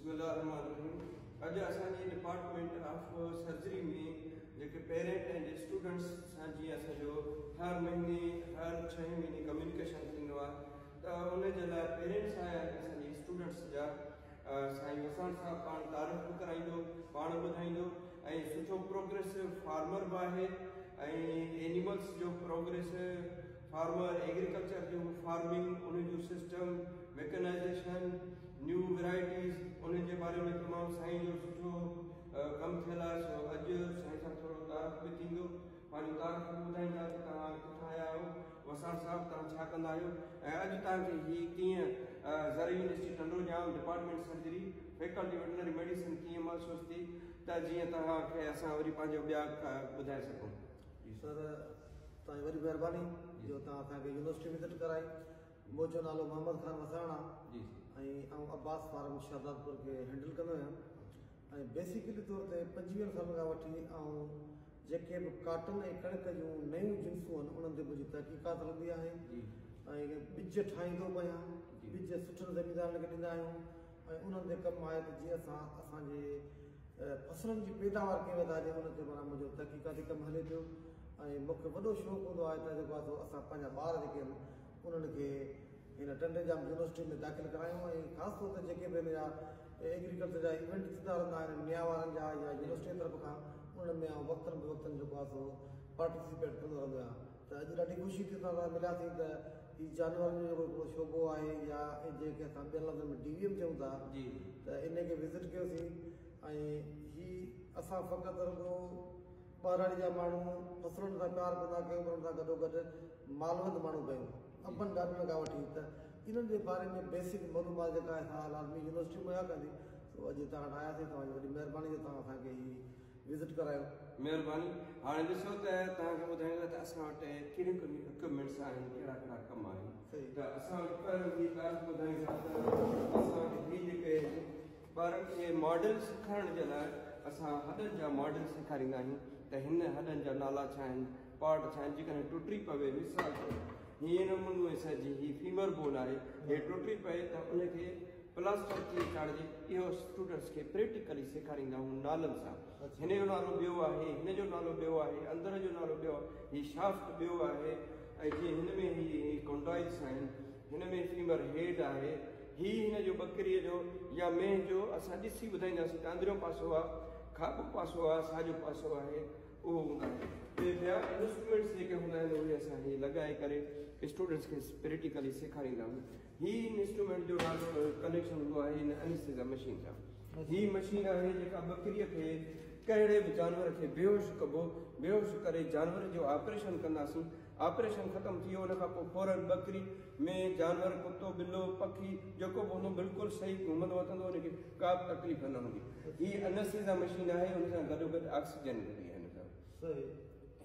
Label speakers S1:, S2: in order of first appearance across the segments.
S1: बिस्मिल्लाहिर्रहमानिर्रहीम। अॼु असांजे डिपार्टमेंट ऑफ सर्जरी में जेके पेरेंट ऐं स्टूडेंट्स सां जीअं असांजो हर महीने हर 6 महीने कम्युनिकेशन थींदो आहे, त उन जे लाइ पेरेंट्स आया आहिनि असांजे स्टूडेंट्स जा। साईं वसण साहब पाण तारीफ़ बि कराईंदो, पाण ॿुधाईंदो ऐं सुठो प्रोग्रेस फार्मर बि आहे ऐं एनिमल्स जो प्रोग्रेस फार्मर एग्रीकल्चर जो फार्मिंग उन जो सिस्टम मैकेनाइजेशन न्यू वैराइटीज़ उन जे बारे में तमामु साईं जो सुठो कमु थियल आहे। सो अॼु साईं सां थोरो तारीफ़ बि थींदो, पंहिंजी तारीफ़ बि ॿुधाईंदा कि तव्हां किथां आया आहियो, वसण साहब तव्हां छा कंदा आहियो ऐं अॼु तव्हांखे हीअ कीअं ज़री university Tandojam department surgery faculty veterinary medicine कीअं महसूसु थी, त जीअं तव्हांखे असां वरी पंहिंजो ॿिया ॿुधाए सघूं।
S2: सर तव्हांजी वॾी महिरबानी जो तव्हां असांखे यूनिवर्सिटी विज़िट कराई। मुंहिंजो नालो मोहम्मद ख़ान वसाणा
S1: जी
S2: ऐं अब्बास फार्म शाहदादपुर खे हैंडल कंदो आहियां। ऐं बेसिकली तौर ते 25 साल खां वठी जेके बि काटन ऐं कणिक जूं नयूं जिन्सूं आहिनि उन्हनि ते मुंहिंजी तहक़ीक़ात हलंदी आहे ऐं ॿिज ठाहींदो बि आहियां, ॿिज सुठनि ज़मीनदारनि खे ॾींदा आहियूं ऐं उन्हनि ते कमु आहे त जीअं असांजे फसलुनि जी पैदावार कीअं वधाइजे उन ते माना मुंहिंजो तहक़ीक़ाती कमु हले पियो। ऐं मूंखे वॾो शौक़ु हूंदो आहे त जेको आहे असां पंहिंजा ॿार जेके आहिनि उन्हनि खे हिन टंडोजाम यूनिवर्सिटी में दाख़िल करायूं ऐं ख़ासि तौर ते जेके बि हिन जा एग्रीकल्चर जा इवेंट थींदा रहंदा आहिनि न्या वारनि जा या यूनिवर्सिटी जी तरफ़ खां, उन्हनि में वक़्तनि वक़्तनि जेको आहे सो पार्टिसिपेट कंदो रहंदो आहियां। त अॼु ॾाढी ख़ुशी थी मिलियासीं त हीउ जानवरनि जो जेको शोबो आहे या जेके असां ॿियनि लफ़्ज़नि में DVM चऊं था त इन खे विज़िट कयोसीं। ऐं हीउ असां फ़क़ति रुगो ॿारहड़ी जा माण्हू फसलुनि सां प्यारु कंदा कयूं, पर उन सां गॾोगॾु मालवंत माण्हू कयूं अंबनि ॾाढियुनि खां वठी, त इन्हनि जे बारे में बेसिक मालूमात जेका आहे लाज़मी यूनिवर्सिटी मुहैया कंदी। सो अॼु तव्हां वटि आयासीं, तव्हांजी वॾी महिरबानी जो तव्हां असांखे हीउ विज़िट करायो।
S1: महिरबानी। हाणे ॾिसो त तव्हांखे ॿुधाईंदा त असां वटि कहिड़ियूं कहिड़ियूं इक्विपमेंट्स आहिनि, कहिड़ा कहिड़ा कम आहिनि। त असां वटि पहिरियों हीअ ॻाल्हि ॿुधाईंदा त असां वटि हीअ जेके ॿारनि खे मॉडल सेखारण जे लाइ असां हॾनि जा मॉडल सेखारींदा आहियूं त हिन हॾनि जा नाला छा आहिनि, पार्ट छा आहिनि। जेकॾहिं टुटी पवे, मिसाल हीअं नमूने सॼी हीअ फीमर बोन आहे, हे टुटी पए त उनखे प्लास्टर कीअं चाढ़िजे, इहो स्टूडेंट्स खे प्रैक्टिकली सेखारींदा आहियूं नालनि सां। हिन जो नालो ॿियो आहे, हिन जो नालो ॿियो आहे, अंदर जो नालो ॿियो आहे, हीउ शाफ्ट ॿियो आहे ऐं जीअं हिन में हीअ कॉन्डॉइल्स आहिनि, हिन में फीमर हेड आहे, हीअ हिन जो बकरीअ जो या मेंह जो असां ॾिसी ॿुधाईंदासीं त अंदरियों पासो आहे, खाॿो पासो आहे, साॼो पासो आहे, उहो हूंदा आहिनि। ॿिया इंस्ट्रूमेंट्स जेके हूंदा आहिनि उहे असां हीअ लॻाए करे स्टूडेंट्स खे प्रैक्टिकली सेखारींदा आहियूं। हीअ इंस्ट्रूमेंट जो नालो कनेक्शन हूंदो आहे हिन एनेस्थीसिया मशीन सां। हीअ मशीन आहे जेका बकरीअ खे कहिड़े बि जानवर खे बेहोश कबो, बेहोश करे जानवर जो ऑपरेशन कंदासीं। ऑपरेशन ख़तमु थी वियो उन खां पोइ फौरन बकरी में जानवर कुतो बिलो पखी जेको बि हूंदो बिल्कुलु सही घुमंदो वठंदो, हुनखे का बि तकलीफ़ न हूंदी। हीअ एनेस्थीसिया मशीन आहे, हुन सां गॾोगॾु ऑक्सीजन हूंदी आहे हिन सां।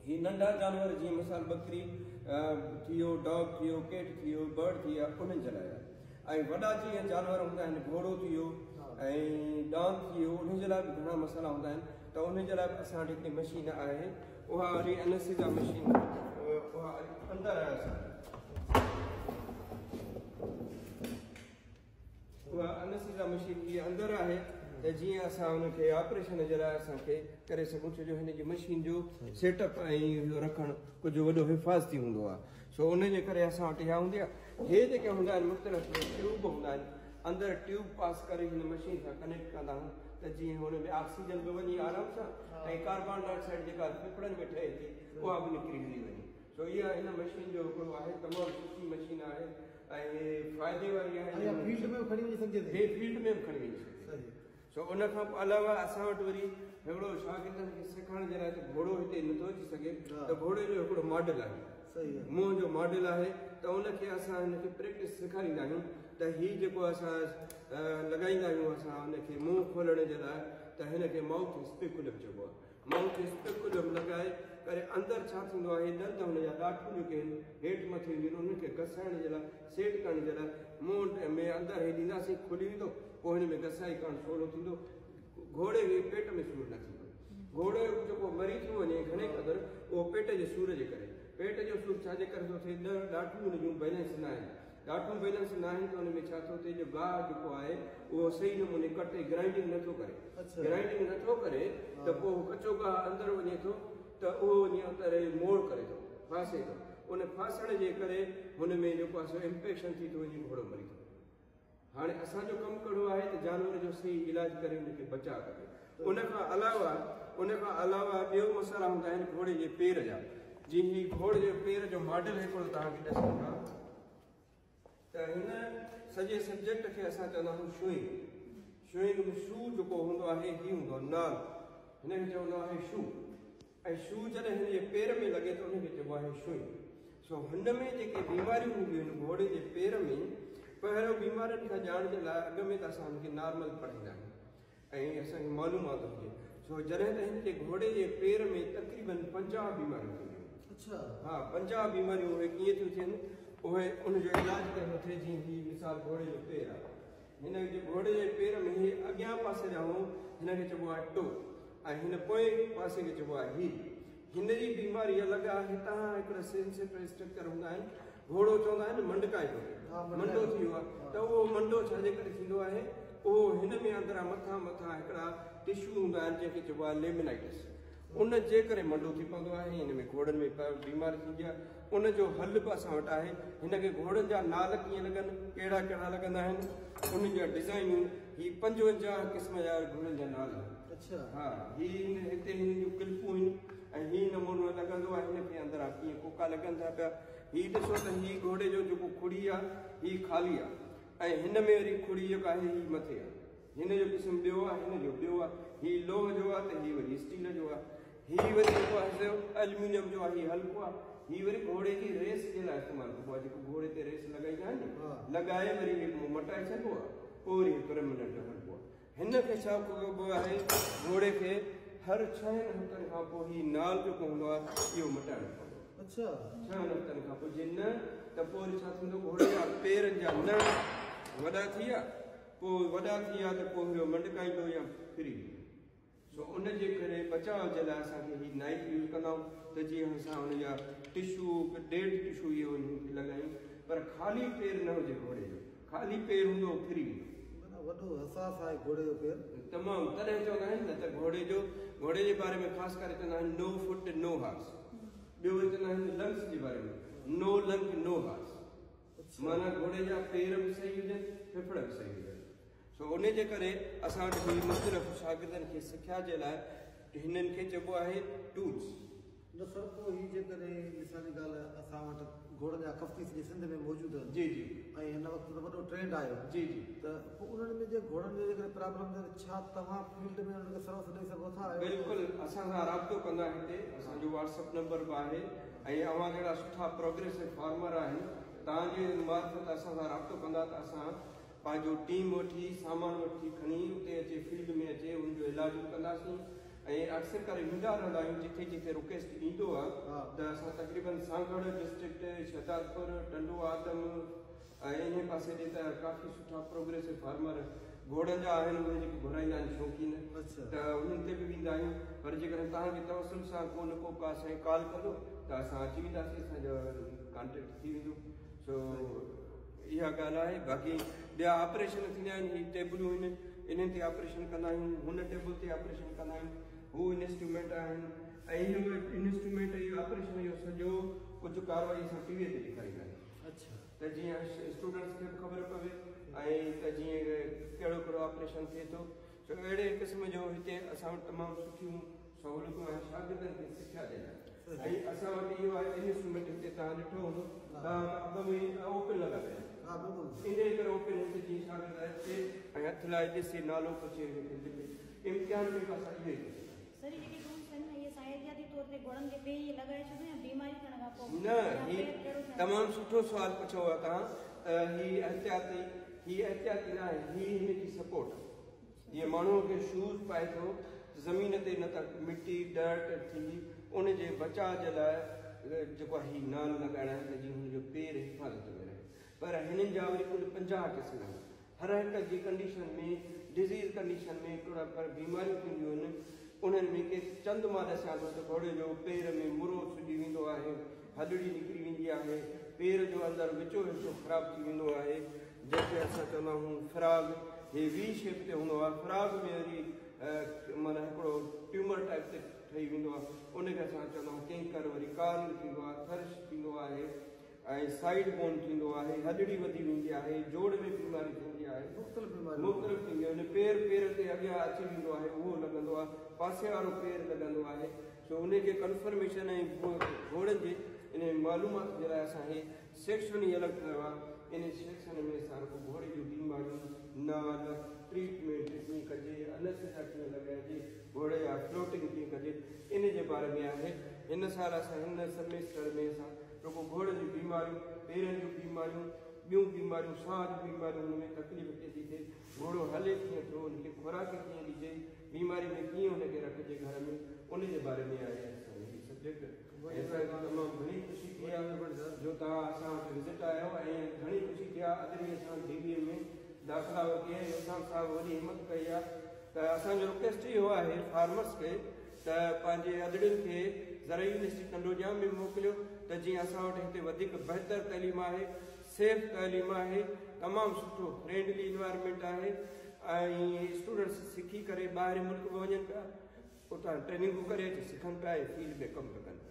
S1: ही नंढा जानवर जीअं मिसाल बकरी थी वियो, डॉग थी वियो, कैट थी वियो, बर्ड थी विया, उन्हनि जे लाइ आहे। ऐं वॾा जीअं जानवर हूंदा आहिनि, घोड़ो थी वियो ऐं डांग थी वियो, उन जे लाइ बि घणा मसाला हूंदा आहिनि। त उन जे लाइ बि असां वटि हिकिड़ी मशीन आहे, उहा वरी एनेस्थीसिया मशीन उहा अंदरि आहे असां उहा एनेस्थीसिया मशीन इहा अंदरि आहे त जीअं असां हुनखे ऑपरेशन जे लाइ असांखे करे सघूं। छो जो हिन जी मशीन जो सेटअप ऐं इहो रखणु कुझु वॾो हिफ़ाज़ती हूंदो आहे। सो उन जे करे असां वटि इहा हूंदी आहे। हे जेके हूंदा आहिनि मुख़्तलिफ़ ट्यूब हूंदा आहिनि, अंदरि ट्यूब पास करे हिन मशीन सां कनेक्ट कंदा आहियूं त जीअं हुन में ऑक्सीजन बि वञे आराम सां ऐं कार्बन डाइऑक्साइड जेका फेफड़नि में ठहे थी उहा बि निकिरी हली वञे। सो इहा हिन मशीन जो हिकिड़ो आहे, तमामु सुठी मशीन आहे ऐं फ़ाइदे वारी आहे।
S2: फील्ड में बि खणी वञी सघिजे,
S1: हे फील्ड में बि खणी वञी सघे। सो उन खां अलावा असां वटि वरी हिकिड़ो शागिर्दनि खे सेखारण जे लाइ त घोड़ो हिते नथो अची सघे त घोड़े जो हिकिड़ो मॉडल आहे, मुंहं जो मॉडल आहे, त उनखे असां हिनखे प्रैक्टिस सेखारींदा आहियूं त हीउ जेको असां लॻाईंदा आहियूं असां हुनखे मुंहुं खोलण जे लाइ त हिनखे माउथ स्पेकुलम चइबो आहे। माउथ स्पेकुलम लॻाए करे अंदरि छा थींदो आहे, ॾंद हुनजा ॾाठूं जेके आहिनि हेठि मथे ईंदियूं आहिनि, उनखे घसाइण जे लाइ सेट करण जे लाइ मुंहं में अंदरि हे ॾींदासीं, खुली वेंदो, पोइ हिन में घसाई करणु सवलो थींदो। घोड़े खे पेट में सूरु न थींदो। घोड़े जेको मरी थो वञे घणे क़दुरु उहो पेट जे सूर जे करे, पेट जो सूरु छाजे करे थो थिए, ॾाठूं हुन जूं बैलेंस न आहिनि ॾाढो बैलेंस न आहिनि त हुन में छा थो थिए जो गाह जेको आहे उहो सही नमूने कटे ग्राइंडिंग नथो करे ग्राइंडिंग नथो करे त पोइ कचो गाह अंदरि वञे थो त उहो वञी अंदरि मोड़ करे थो फासे थो उन फासण जे करे हुन में जेको आहे सो इंफेक्शन थी थो वञे घोड़ो मरी थो हाणे असांजो कमु कहिड़ो आहे त जानवर जो सही इलाज करे हुनखे बचा करे उन खां अलावा ॿियो मसाला हूंदा आहिनि घोड़े जे पेर जा जीअं ही घोड़े जे पेर जो मॉडल हिकिड़ो तव्हांखे ॾिसऊं था त हिन सॼे सब्जेक्ट खे असां चवंदा आहियूं शूइंग में शू जेको हूंदो आहे ही हूंदो आहे नाल हिनखे चवंदो आहे शू ऐं शू जॾहिं हिन जे पेर में लॻे त उनखे चइबो आहे शूइंग सो हिन में जेके बीमारियूं हूंदियूं आहिनि घोड़े जे पेर में पहिरियों बीमारियुनि खां ॼाण जे लाइ अॻु में त असां हुनखे नॉर्मल पढ़ाईंदा आहियूं ऐं असांखे मालूमात हुजे सो जॾहिं त हिन जे घोड़े जे पेर में तक़रीबन 50 बीमारियूं थींदियूं अच्छा हा 50 बीमारियूं उहे कीअं थियूं थियनि उहे उनजो इलाज करणो थिए जीअं ही मिसाल घोड़े जो पेर आहे हिन जे घोड़े जे पेर में ही अॻियां पासे ॼाणूं हिनखे चइबो आहे टो ऐं हिन पोएं पासे खे चइबो आहे हील हिन जी बीमारी अलॻि आहे हितां हिकिड़ा सेंसिटिव स्ट्रक्चर हूंदा आहिनि घोड़ो चवंदा आहिनि मंडकाए थो मंडो थी वियो आहे त उहो मंडो छाजे करे थींदो आहे उहो हिन में अंदरां मथां हिकिड़ा टिश्यू हूंदा आहिनि जंहिंखे चइबो आहे लेमिनाइटिस उन जे करे मंडो थी पवंदो आहे हिन में घोड़नि में बीमारी थींदी आहे उनजो हल बि असां वटि आहे हिनखे घोड़नि जा नाल कीअं लॻनि कहिड़ा कहिड़ा लॻंदा आहिनि उन्हनि जा डिज़ाइनूं ही 55 क़िस्म जा घोड़नि जा नाल अच्छा हा हिते हिन जूं क्लिपूं आहिनि ऐं ही नमूनो लॻंदो आहे हिनखे अंदरां कीअं कोका लॻनि था पिया ही ॾिसो त ही घोड़े जो जेको खुड़ी आहे ही ख़ाली आहे ऐं हिन में वरी खुड़ी जेको आहे ही मथे आहे हिन जो क़िस्म ॿियो आहे हिन जो ॿियो आहे ही लोह जो आहे त ही वरी स्टील जो आहे ही वरी जेको आहे एल्यूमिनियम जो आहे ही हल्को आहे ही वरी घोड़े जी रेस जे लाइ इस्तेमालु कबो आहे जेको घोड़े ते रेस लॻाईंदा आहिनि न लॻाए वरी मटाए छॾिबो आहे पोइ वरी परमनेंट हलिबो आहे हिनखे छा कबो आहे घोड़े खे हर 6 हफ़्तनि खां पोइ ही नाल जेको हूंदो आहे इहो मटाइणो पवंदो अच्छा 6 हफ़्तनि खां पोइ जे न त पोइ वरी छा थींदो घोड़े जा पेरनि जा नड़ वॾा थी विया पोइ वॾा थी विया त पोइ इहो मंडकाईंदो या फिरी सो उनजे करे बचाव जे लाइ असांखे ही नाइफ यूज़ कंदा आहियूं त जीअं असां हुनजा टिशू डेड टिशू इहो हुनखे लॻायूं पर ख़ाली पेर न हुजे घोड़े जो ख़ाली पेर हूंदो फिरी वेंदो वॾो हसास आहे घोड़े जो पेर तमामु तॾहिं चवंदा आहिनि न त घोड़े जे बारे में ख़ासि करे चवंदा आहिनि नो फुट नो हार्स ॿियो चवंदा आहिनि लंग्स जे बारे में नो लंग नो हार्स माना घोड़े जा पेर बि सही हुजनि फेफड़ बि सही हुजनि सो उन जे करे असां वटि मुख़्तलिफ़ शागिर्दनि खे सिखिया जे लाइ हिननि खे चइबो आहे टूल्स न सर पोइ ही जेकॾहिं मिसाल जी ॻाल्हि असां वटि घोड़नि जा कफ़्ती सॼे सिंध में मौजूदु आहिनि जी जी ऐं हिन वक़्तु त वॾो ट्रेंड आयो जी जी त पोइ उन्हनि में जे घोड़नि जो जेकॾहिं प्रॉब्लम आहे छा तव्हां फील्ड में उन्हनि खे सर्विस ॾेई सघो था बिल्कुलु असां सां राब्तो कंदा हिते असांजो व्हाट्सअप नंबर बि आहे ऐं अव्हां जहिड़ा सुठा प्रोग्रेसिव फार्मर आहिनि तव्हांजे मार्फत असां सां राब्तो कंदा त असां पंहिंजो टीम वठी सामान वठी खणी उते अचे फील्ड में अचे उनजो इलाज कंदासीं ऐं अक्सर करे ईंदा रहंदा आहियूं जिथे जिथे रिक्वेस्ट ईंदो आहे त असां तक़रीबन सांगड़ डिस्ट्रिक्ट शहदादपुर टंडो आदम ऐं इन पासे ॾे त काफ़ी सुठा प्रोग्रेसिव फार्मर घोड़नि जा आहिनि उहे जेके घुराईंदा आहिनि शौक़ीन त उन्हनि ते बि वेंदा आहियूं पर जेकॾहिं तव्हांखे तवसुल सां को असांखे कॉल कंदो त असां अची वेंदासीं असांजो कॉन्टेक्ट थी वेंदो सो इहा ॻाल्हि आहे बाक़ी ॿिया ऑपरेशन थींदा आहिनि ही टेबलूं आहिनि इन्हनि ते ऑपरेशन कंदा आहियूं हुन टेबल ते ऑपरेशन कंदा आहियूं हू इंस्ट्रूमेंट आहिनि ऐं इहो इंस्ट्रूमेंट इहो ऑपरेशन इहो सॼो कुझु कारवाई असां टीवीअ ते ॾेखारींदा आहियूं अच्छा त जीअं स्टूडेंट्स खे बि ख़बर पवे ऐं त जीअं कहिड़ो कहिड़ो ऑपरेशन थिए थो सो अहिड़े क़िस्म जो हिते असां वटि तमामु सुठियूं सहूलियतूं ऐं शागिर्दनि खे सिखिया ॾियनि ऐं असां वटि इहो आहे इंस्ट्रूमेंट हिते तव्हां ॾिठो हूंदो त में ओपन लॻा पिया इन करे ओपन हिते जीअं शागिर्द अचे ऐं हथ लाइ ॾिसे नालो पुछे इम्तिहान में असां इहो ई
S3: सर ये रूल्स है ना ये साइंटिफिक तौर पे घोड़न के पे ये लगाए छो या बीमारी करण का को
S1: न ही तमाम सुठो सवाल पूछो है तहां ही एहतियाती ना है ही हिन जी सपोर्ट ये माण्हू के शूज पाए थो ज़मीन ते न त मिट्टी डर्ट थी उन जे बचाव जे लाइ जेको ही नाल लॻाइणा आहिनि त जीअं हुनजो पेर हिफ़ाज़त में रहे पर हिननि जा वरी कुल 50 क़िस्म आहिनि हर हिक जी कंडीशन में डिज़ीज़ कंडीशन में हिकिड़ा पर बीमारियूं थींदियूं आहिनि उन्हनि में के चंद मां ॾिसां थो त घोड़े जो पेर में मुरो सुॼी वेंदो आहे हलड़ी निकिरी वेंदी आहे पेर जो अंदरि विचो विचो ख़राबु थी वेंदो आहे, जंहिंखे असां चवंदा आहियूं फ्राग, हे वी शेप ते हूंदो आहे। फ्राग में वरी माना हिकिड़ो ट्यूमर टाइप ते ठही वेंदो आहे, उनखे असां चवंदा आहियूं कैंकर, वरी कार्न थींदो आहे, थर्श थींदो आहे, ऐं साइड बोन थींदो आहे, हॾड़ी वधी वेंदी आहे, जोड़ में बीमारी थींदी आहे, मुख़्तलिफ़ थींदी आहे। पेर ते अॻियां अची वेंदो आहे, उहो लॻंदो आहे, पासे वारो पेर लॻंदो आहे। सो उनखे कंफर्मेशन ऐं घोड़नि जे इन मालूमात जे लाइ असां हे सेक्शन ई अलॻि कयो आहे। इन सेक्शन में असां घोड़े जूं बीमारियूं, नाल, ट्रीटमेंट कीअं कजे, अनस्थिजा कीअं लॻाइजे, घोड़े जा फ्लोटिंग कीअं कजे, इन जे बारे में आहे। हिन साल असां हिन सेमेस्टर में असां रुगो घोड़े जूं बीमारियूं, पेरनि जूं बीमारियूं, ॿियूं बीमारियूं, साह जूं बीमारियूं, हुन में तकलीफ़ कीअं थी थिए, घोड़ो हले कीअं थो, हुनखे खुराक कीअं ॾिजे, बीमारी में कीअं हुनखे रखिजे घर में, उन जे बारे में आहे असांजो सब्जेक्ट। तमामु घणी ख़ुशी थी आहे जो तव्हां असां वटि विज़िट आयो, ऐं घणी ख़ुशी थी आहे। अॼु बि असां DBA में दाख़िला वरिती आहे, निज़ाम साहिबु वॾी हिमत कई आहे। त असांजो रिक्वेस्ट इहो आहे फार्मर्स खे त पंहिंजे अदड़ियुनि खे ज़रई यूनिवर्सिटी कंडोजा में मोकिलियो, त जीअं असां वटि हिते वधीक बहितर तइलीम आहे, सेफ तइलीम आहे, तमामु सुठो फ्रेंडली इन्वायरमेंट आहे, ऐं स्टूडेंट्स सिखी करे ॿाहिरि मुल्क में वञनि पिया, उतां ट्रेनिंगूं करे अची सिखनि पिया ऐं फील्ड में कमु पिया कनि।